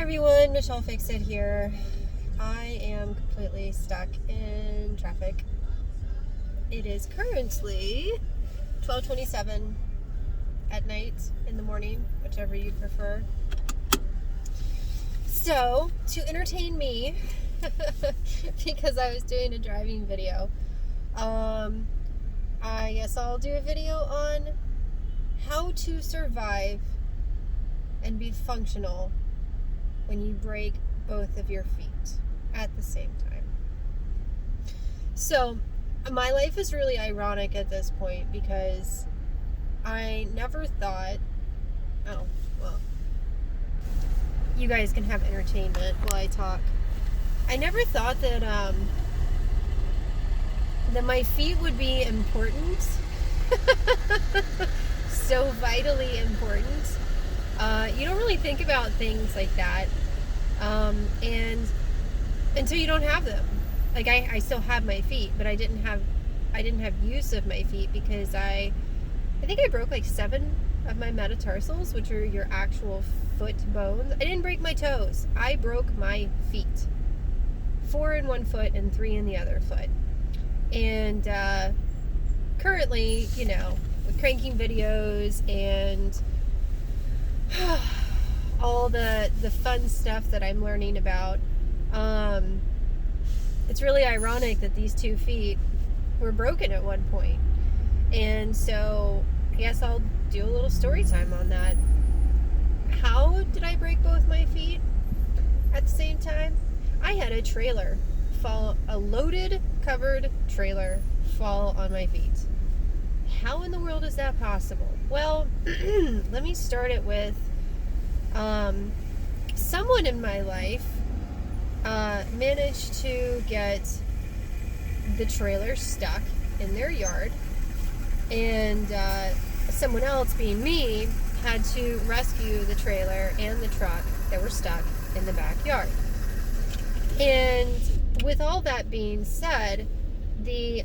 everyone, Michelle Fixit here. I am completely stuck in traffic. It is currently 12:27 at night, in the morning, whichever you prefer. So, to entertain me, because I was doing a driving video, I guess I'll do a video on how to survive and be functional when you break both of your feet at the same time. So, my life is really ironic at this point because I never thought, oh, well, you guys can have entertainment while I talk. I never thought that my feet would be important. So vitally important. You don't really think about things like that, and until you don't have them. Like I still have my feet, but I didn't have use of my feet because I think I broke like 7 of my metatarsals, which are your actual foot bones. I didn't break my toes. I broke my feet. 4 in one foot and 3 in the other foot. And currently, with cranking videos and all the fun stuff that I'm learning about, it's really ironic that these 2 feet were broken at one point. And so I guess I'll do a little story time on that. How did I break both my feet at the same time? I had a trailer fall, a loaded, covered trailer fall on my feet. How in the world is that possible? Well, let me start it with someone in my life managed to get the trailer stuck in their yard, and someone else, being me, had to rescue the trailer and the truck that were stuck in the backyard. And with all that being said, the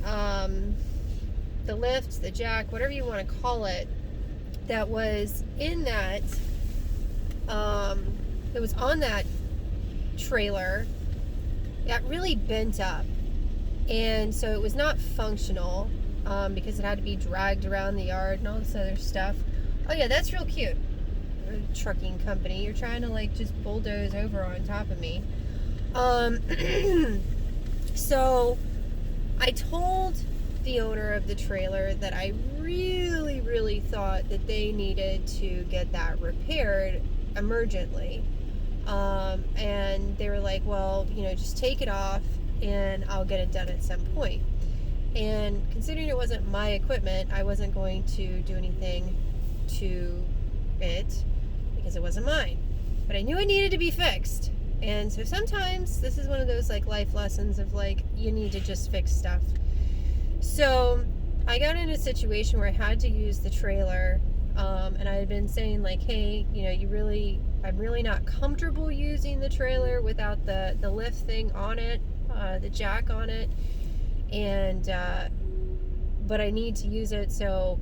lift, the jack, whatever you want to call it, that was in that, that was on that trailer, got really bent up. And so it was not functional, because it had to be dragged around the yard and all this other stuff. Oh yeah, that's real cute. Trucking company, you're trying to just bulldoze over on top of me. So I told the owner of the trailer that I really, really thought that they needed to get that repaired emergently. And they were like, well, just take it off and I'll get it done at some point. And considering it wasn't my equipment, I wasn't going to do anything to it because it wasn't mine. But I knew it needed to be fixed. And so sometimes this is one of those life lessons of you need to just fix stuff. So I got in a situation where I had to use the trailer, and I had been saying hey, I'm really not comfortable using the trailer without the lift thing on it, the jack on it, and but I need to use it, so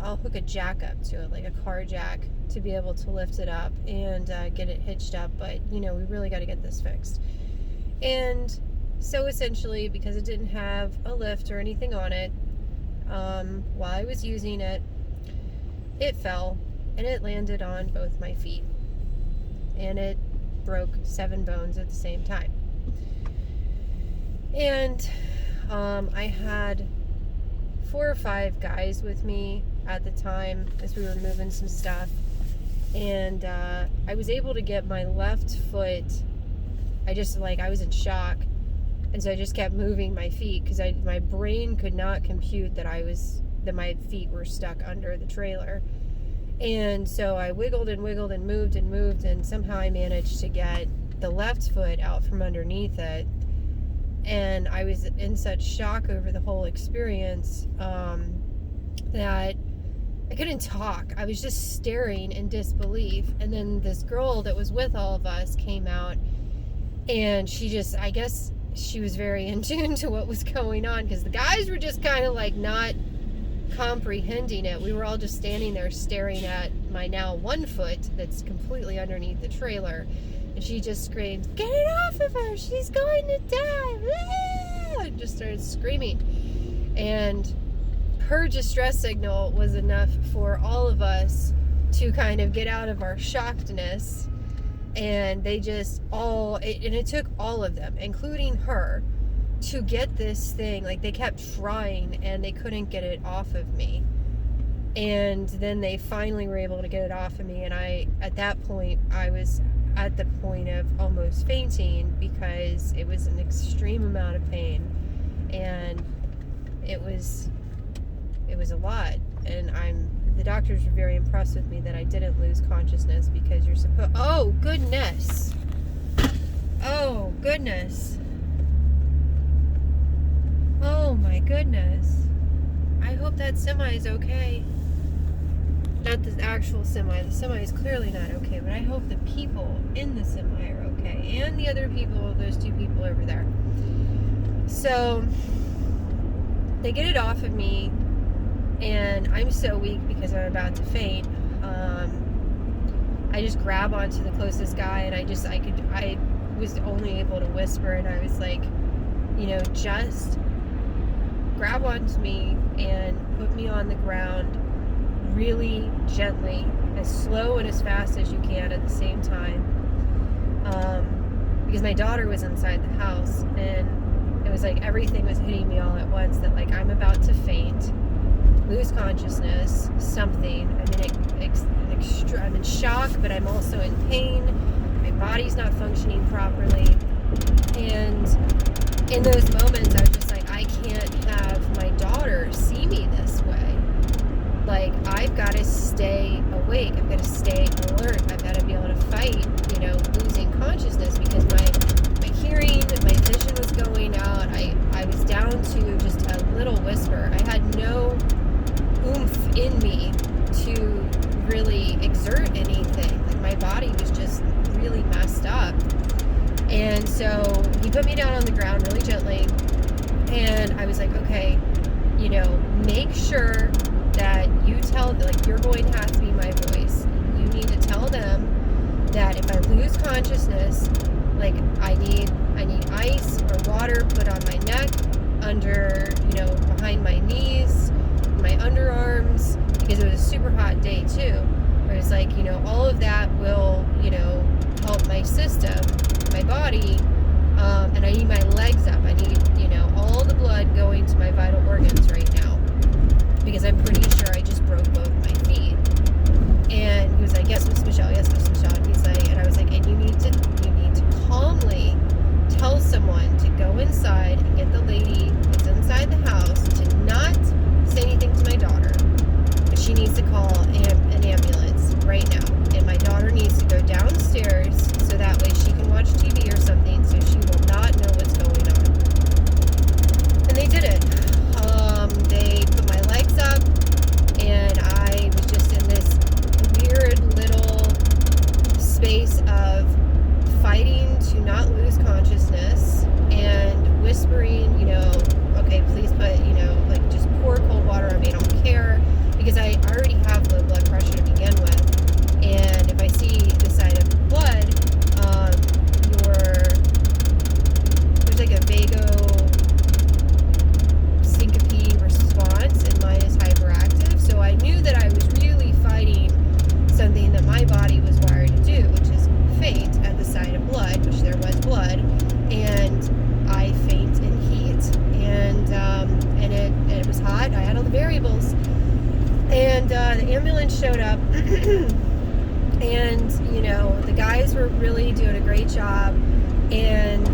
I'll hook a jack up to it, like a car jack, to be able to lift it up and get it hitched up. But we really got to get this fixed. And so essentially, because it didn't have a lift or anything on it, while I was using it, it fell and it landed on both my feet, and it broke 7 bones at the same time. And I had 4 or 5 guys with me at the time as we were moving some stuff, and I was able to get my left foot, I was in shock, and so I just kept moving my feet because my brain could not compute that my feet were stuck under the trailer. And so I wiggled and wiggled and moved, and somehow I managed to get the left foot out from underneath it. And I was in such shock over the whole experience that I couldn't talk. I was just staring in disbelief. And then this girl that was with all of us came out, and I guess she was very in tune to what was going on, because the guys were just kind of not comprehending it. We were all just standing there staring at my now 1 foot that's completely underneath the trailer. And And she just screamed, "Get it off of her! She's going to die!" And just started screaming. And her distress signal was enough for all of us to kind of get out of our shockedness. And they just and it took all of them, including her, to get this thing. Like, they kept trying and they couldn't get it off of me. And then they finally were able to get it off of me. And at that point, I was at the point of almost fainting because it was an extreme amount of pain. And it was a lot. And the doctors were very impressed with me that I didn't lose consciousness, because you're supposed... Oh, goodness. Oh, goodness. Oh, my goodness. I hope that semi is okay. Not the actual semi. The semi is clearly not okay, but I hope the people in the semi are okay. And the other people, those two people over there. So, they get it off of me. And I'm so weak because I'm about to faint. I just grab onto the closest guy, and I was only able to whisper, and I was like, just grab onto me and put me on the ground really gently, as slow and as fast as you can at the same time. Because my daughter was inside the house, and it was like everything was hitting me all at once, that like, I'm about to faint, lose consciousness, something. I'm in shock, but I'm also in pain. My body's not functioning properly. And in those moments, I was just like, I can't have my daughter see me this way. Like, I've got to stay awake. I've got to stay alert. I've got to be able to fight, losing consciousness, because my hearing, my vision was going out. I was down to just a little whisper. I had no oomph in me to really exert anything. Like, my body was just really messed up. And so he put me down on the ground really gently, and I was like, okay, make sure that you tell, like, you're going to have to be my voice. You need to tell them that if I lose consciousness, like, I need ice or water put on my neck, under, behind my knees, my underarms, because it was a super hot day too. Where it's like, all of that will, help my system, my body, and I need my legs up. I need, all the blood going to my vital organs right now, because I'm pretty sure I just broke both my feet. And he was like, yes, Miss Michelle, yes, Miss Michelle. And he's like, and I was like, and you need to calmly tell someone to go inside and get the lady that's inside the house to not say anything to my daughter, but she needs to call an ambulance right now. And my daughter needs to go downstairs so that way she can watch TV or something, so she will not know what's going on. And they did it. They put my legs up, and I was just in this weird little space of fighting to not lose consciousness and whispering, okay, please put, like, just pour cold water on me. I don't care, because I already have low blood pressure to begin with. And if I see the sign of blood, there's like a vago-syncope response, and mine is hyperactive. So I knew that I was really fighting something that my body was wired to do, which is faint at the sight of blood, which there was blood, and I faint in heat, and it was hot. I had all the variables, and the ambulance showed up, and the guys were really doing a great job, and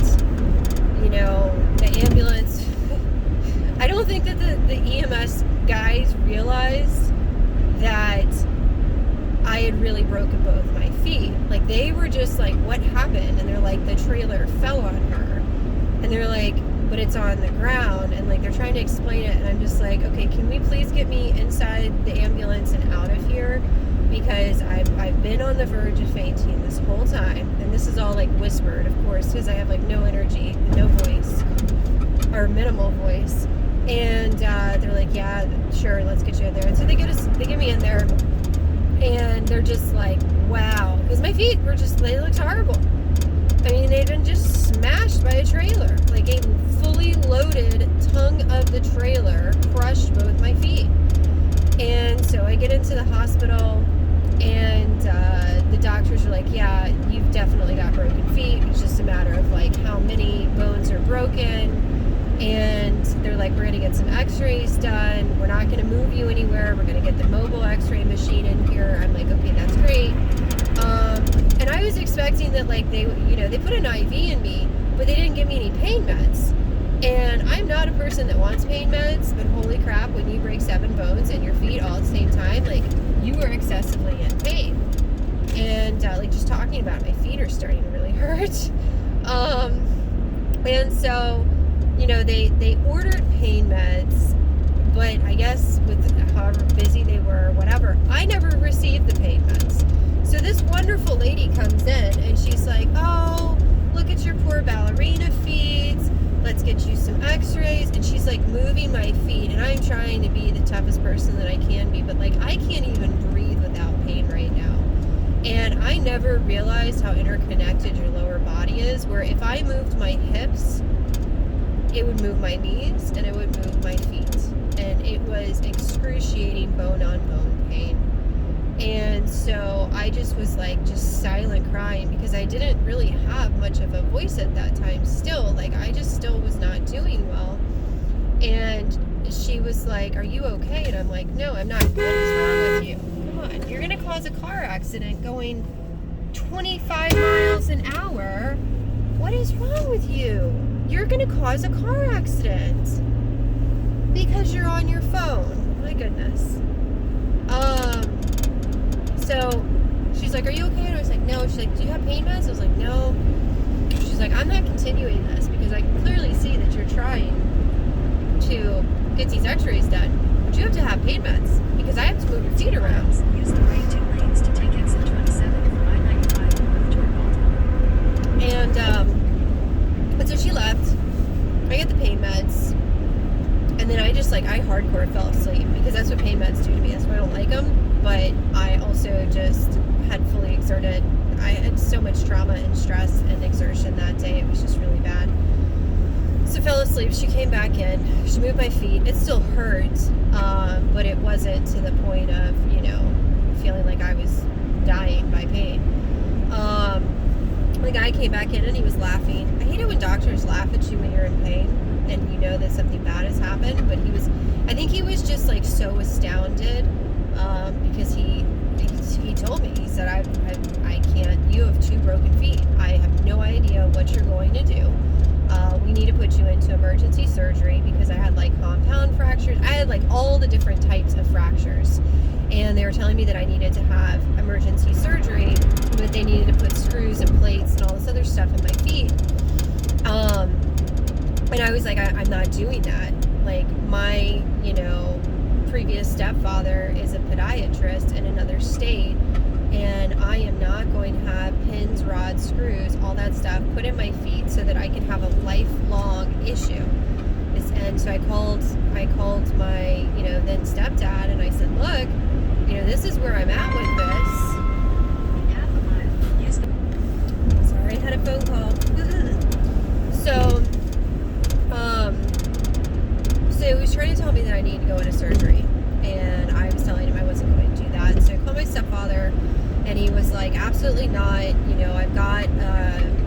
the ambulance. I don't think that the EMS guys realized that I had really broken both my feet. Like, they were just like, what happened? And they're like, the trailer fell on her. And they're like, but it's on the ground. And like, they're trying to explain it. And I'm just like, okay, can we please get me inside the ambulance and out of here? Because I've been on the verge of fainting this whole time. And this is all like whispered, of course, because I have like no energy, no voice, or minimal voice. And they're like, yeah, sure, let's get you in there. And so they get me in there. And they're just like, wow. Because my feet were they looked horrible. a trailer. Like a fully loaded tongue of the trailer crushed both my feet. And so I get into the hospital, and the doctors are like, yeah, you've definitely got broken feet. It's just a matter of like how many bones are broken. And they're like, we're going to get some x-rays done. We're not going to move you anywhere. We're going to get the mobile x-ray machine in here. I'm like, okay, that's great. And I was expecting that like they put an IV in me, but they didn't give me any pain meds. And I'm not a person that wants pain meds, but holy crap, when you break 7 bones in your feet all at the same time, like you are excessively in pain. And like just talking about it, my feet are starting to really hurt. And so, they ordered pain meds, but I guess with however busy they were or whatever, I never received the pain meds. So this wonderful lady comes in and she's like, oh, look at your poor ballerina feet. Let's get you some x-rays. And she's like moving my feet, and I'm trying to be the toughest person that I can be, but like I can't even breathe without pain right now. And I never realized how interconnected your lower body is, where if I moved my hips, it would move my knees and it would move my feet. And it was excruciating bone on bone pain. And so I just was like just silent crying, because I didn't really have much of a voice at that time still. Like I just still was not doing well. And she was like, are you okay? And I'm like, no, I'm not. What is wrong with you? Come on, you're gonna cause a car accident going 25 miles an hour. What is wrong with you? You're gonna cause a car accident because you're on your phone. My goodness. So she's like, are you okay? And I was like, no. She's like, do you have pain meds? I was like, no. She's like, I'm not continuing this because I can clearly see that you're trying to get these x-rays done. But you have to have pain meds because I have to move your feet around. Use the right 2 lanes to take exit 27 from I-95 north toward Baltimore. And so she left. I get the pain meds. And then I hardcore fell asleep, because that's what pain meds do to me. That's why I don't like them. But I also just had fully exerted. I had so much trauma and stress and exertion that day. It was just really bad. So I fell asleep. She came back in. She moved my feet. It still hurt, but it wasn't to the point of, feeling like I was dying by pain. The guy came back in and he was laughing. I hate it when doctors laugh at you when you're in pain and you know that something bad has happened. But I think he was just like so astounded, because he told me, he said, I can't, you have 2 broken feet. I have no idea what you're going to do. We need to put you into emergency surgery, because I had like compound fractures. I had like all the different types of fractures. And they were telling me that I needed to have emergency surgery, but they needed to put screws and plates and all this other stuff in my feet. And I was like, I'm not doing that. Like my, previous stepfather is a podiatrist in another state, and I am not going to have pins, rods, screws, all that stuff put in my feet so that I can have a lifelong issue. And so I called my, then stepdad, and I said, look, this is where I'm at with this. Sorry, I had a phone call. So he was trying to tell me that I need to go into surgery, and I was telling him I wasn't going to do that. So I called my stepfather, and he was like, absolutely not. I've got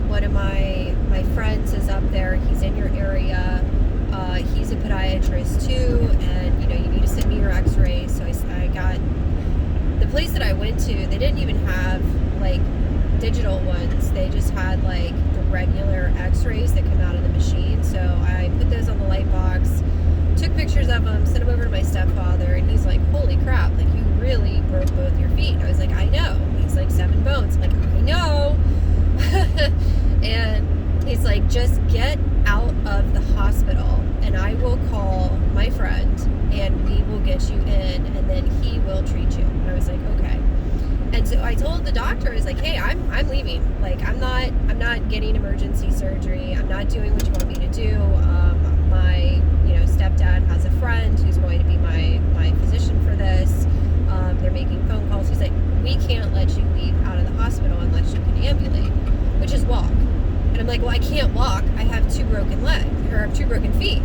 one of my friends is up there. He's in your area. He's a podiatrist too, and you need to send me your x-rays. So I got the place that I went to. They didn't even have like digital ones. They just had like the regular x-rays that come out of the machine. So I put those on the light box, took pictures of them, sent them over to my stepfather, and he's like, holy crap, like you really broke both your feet. I was like, I know. He's like, 7 bones. I'm like, I know. And he's like, just get out of the hospital and I will call my friend and we will get you in, and then he will treat you. And I was like, okay. And so I told the doctor, I was like, hey, I'm leaving. Like, I'm not getting emergency surgery. I'm not doing what you want me to do. My stepdad has a friend who's going to be my physician for this. They're making phone calls. He's like, we can't let you leave out of the hospital unless you can ambulate, which is walk. And I'm like, well, I can't walk. I have 2 broken legs, or 2 broken feet.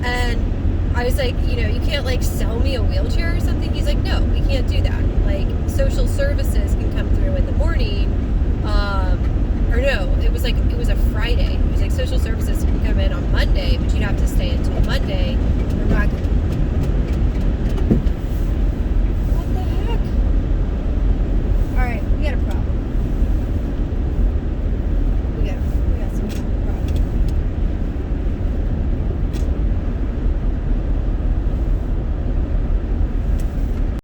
And I was like, you know, you can't like sell me a wheelchair or something? He's like, no, we can't do that. Like, social services can come through in the morning. Or no, it was a Friday. It was like social services can come in on Monday, but you'd have to stay until Monday.